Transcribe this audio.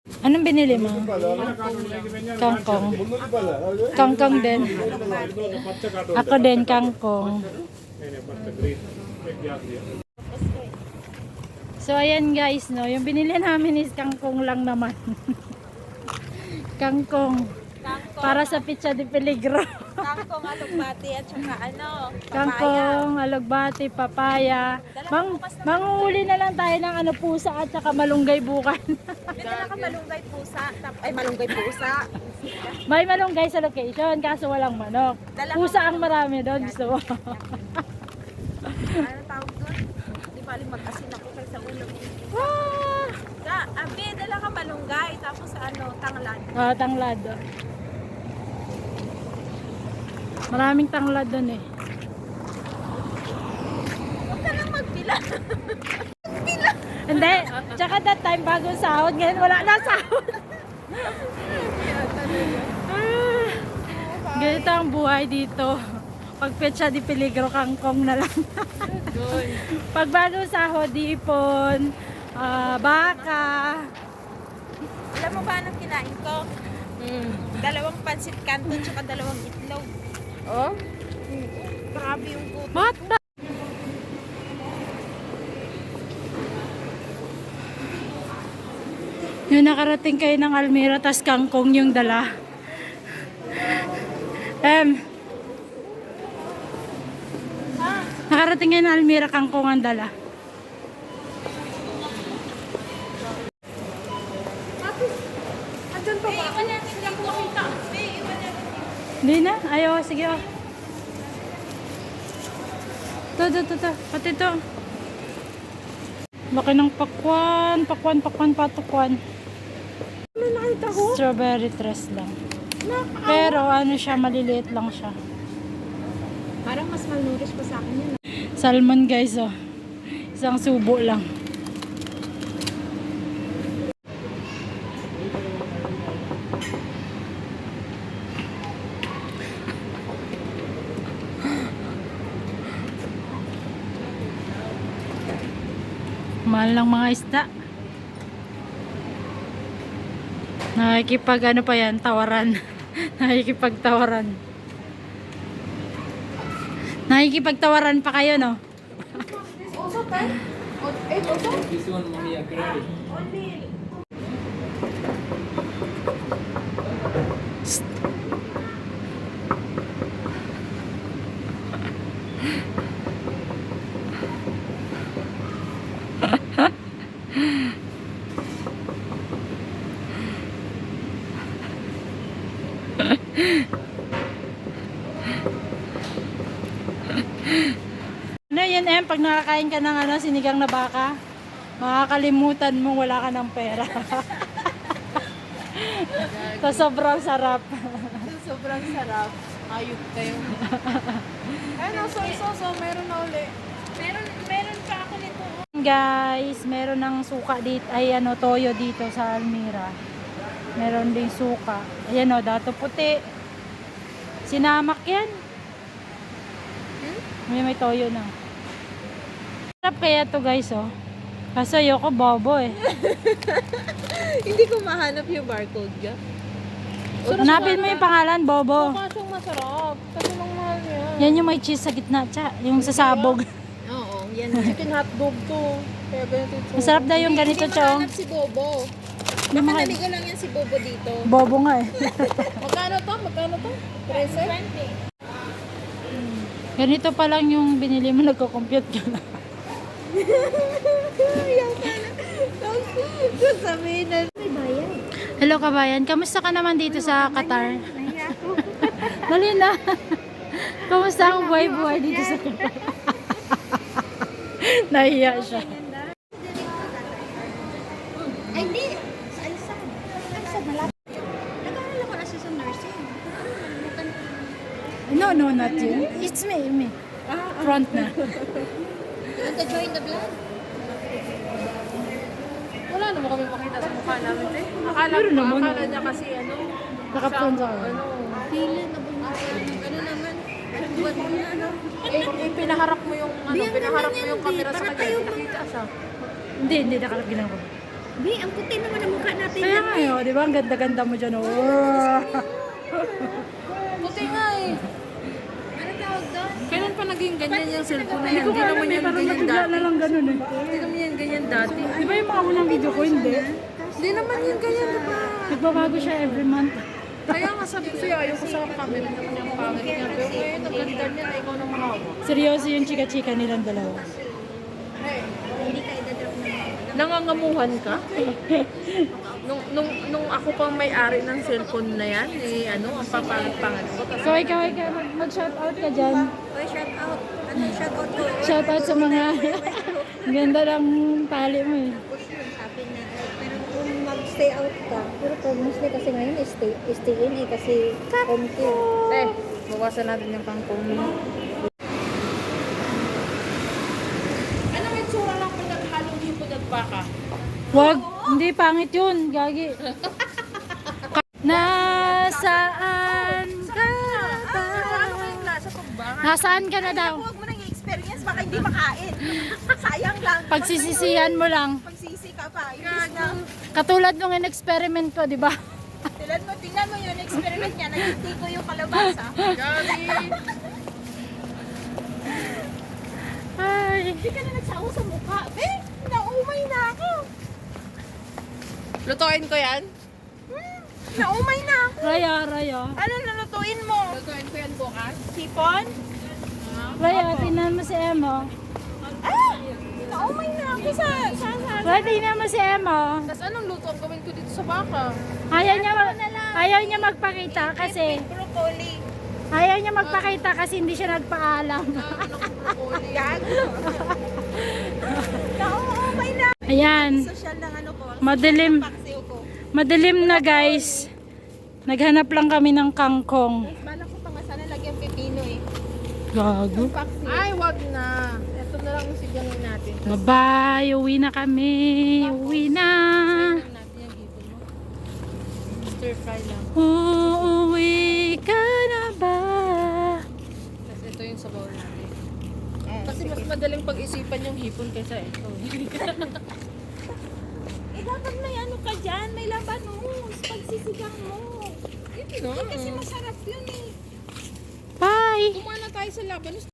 Anong binili mo? Kangkong. Kangkong din. Ako din, kangkong. So, ayan guys, no. Yung binili namin is kangkong lang naman. Kangkong. Para sa pizza de peligro. Kangkong, alugbati at saka papaya. Kangkong, alugbati, papaya. Manguhuli na lang tayo ng pusa at saka malunggay bukan. May dala ka malunggay pusa. Ay, malunggay pusa. May malunggay sa location, kaso walang manok. Pusa ang marami doon. Gusto mo? Ano tawag doon? Hindi maling mag-asin ako kasi sa ulo. Abi, dala ka malunggay. Tapos tanglad. Tanglad. Maraming tanglad doon eh. Huwag ka nang magpila. Hindi. Tsaka that time, bagong sahod. Ngayon wala na sahod. Ganito ang buhay dito. Pag petsa di peligro, kangkong na lang. Pag bagong sahod, di ipon, baka. Alam mo ba anong kinain ko? Dalawang pansit canton tsaka dalawang itlog. Oh? Grabe yung gutom. Mata! Yung nakarating kayo ng Almira, tas kangkong yung dala. Nakarating kayo ng Almira, kangkong ang dala. Andyan pa ba? Iwan natin lang makita. Hindi na? Ayaw, sige oh. Ito. Pati ito. Laki ng pakwan, patukwan. Ano nakita ko? Strawberry tres lang. Pero ano siya, maliliit lang siya. Parang mas malnourished pa sa akin yun. Salmon guys oh. Isang subo lang. Mahal ng mga isda. Nakikipag pa yan, tawaran. Nakikipagtawaran. Nakikipagtawaran pa kayo, no? Also, time? 8 also? This one, mommy, agree. Only. Ano yan pag nakakain ka ng sinigang na baka, makakalimutan mo wala ka ng pera. So, sobrang sarap. Sobrang sarap. Ayok kayo. Ayun, so, meron na uli. Meron pa ako nito. Guys, meron ng suka dito, toyo dito sa Almira. Meron ding suka. Ayan dato puti. Sinamak yan. May toyo na. Sarap kaya to guys Kaso ayoko bobo eh. Hindi ko mahanap yung barcode ka. Hanapin mo yung pangalan, bobo. Mukha siyang masarap. Kasi nang mahal yan. Yan yung may cheese sa gitna, yung sasabog. Oo, yan. Chicken hotdog to. Kaya ganito ito. Masarap daw yung ganito, Hindi chong. mahanap si Bobo. Hindi Baka maka- naligo lang yan si Bobo dito. Bobo nga eh. Magkano to? 13? 20. Ganito pa lang yung binili mo, nagko-compute ka na. Ayaw ka na. Tapos sabihin na. May bayan. Hello kabayan, kamusta ka naman dito sa Qatar? Dali na. Kamusta ang buhay-buhay dito sa Qatar? Nahiya siya. Ay, hindi. Sa Alsad. Alsad, malapit. Nag-aaral ako na siya sa nursing. No, not you. It's me. Front na. Want to join the vlog? Wala naman kami makita sa mukha namin eh. Meron naman. Akala niya kasi Naka-front sa akin. Pili na ano naman. Buwan mo na ano. pinaharap mo yung pinaharap mo ganyan, yung camera sa Para kanya. tayo Nakita siya. Hindi nakalagyan ako. Bi, ang puti naman ang mukha natin. Kaya nga di ba? Ang ganda-ganda mo dyan. Oh. Puti nga eh. Ano tawag doon? Kailan pa naging ganyan yung cellphone na Hindi yan? ko Hindi alam naman eh, yan parang ganyan nabigla dati. na lang ganun eh. Hindi naman yan ganyan dati. Di ba yung mga unang video ko, hindi? Hindi naman yan ganyan, di ba? Nagbabago siya every month. Kaya nga sabi ko sa'yo, ayaw ko sa camera naman yung pangit niya. Pero ngayon, ang ganda niya na ikaw nang mahawak. Seryoso yung chika-chika nilang dalawa. Nangangamuhan ka? nung ako pang may-ari ng cellphone na yan, eh, ano, ang papangit-pangit ko. So ikaw, mag-shoutout ka dyan. Oy, shout out. Ano yung shout out ko? Shoutout sa mga... Ang ganda ng tali mo eh. Sabi na, pero kung mag-stay out ka, pero pag mostly kasi ngayon, stay in eh, kasi home care. Eh, bawasan natin yung kangkong. Ano may tsura lang pag halong hipod at baka? Wag, hindi pangit yun, gagi. Nasaan ka ba? Ano kayong lasa pag baka? Nasaan ka na daw? Huwag mo nang i-experience, baka hindi makain. Sayang lang. Pagsisisihan mo lang. Pagsisi ka pa. Imbis na, Katulad nung in-experiment ko, di ba? tingnan mo yun, experiment niya, nagtinti ko yung kalabasa. Gali! Ay, Hindi ka na nagsawa sa mukha. Naumay na ako. Lutuin ko yan? Naumay na ako. Raya. Ano nalutuin mo? Lutuin ko yan bukas? Sipon? Raya, tingnan mo si Emo. Naumay na ako sa Raya, tingnan mo si Emo. Tapos anong luto ang gawin ko dito sa baka? Ayaw niya magpakita kasi... broccoli. Ayaw niya magpakita kasi hindi siya nagpaalam. Yan. Naumay na. Ayan, Social ng ano ko. madilim. Paksiw ko. Madilim na guys. Naghanap lang kami ng kangkong. Balak ko pa nga sana lagyan pipino eh. Gago. Paksiw. Ay, wag na. Ito na lang yung sigangin natin. Bye-bye. Uwi na kami. Uwi na. Tignan natin yung hipon mo. Stir fry lang. Uuwi ka na ba? Tapos ito yung sabaw natin. Kasi mas madaling pag-isipan yung hipon kaysa ito. Dapat may ano ka dyan, may labanos. Pagsisigang mo. Hindi no? Kasi masarap yun eh. Bye. Kumain na tayo sa labanos.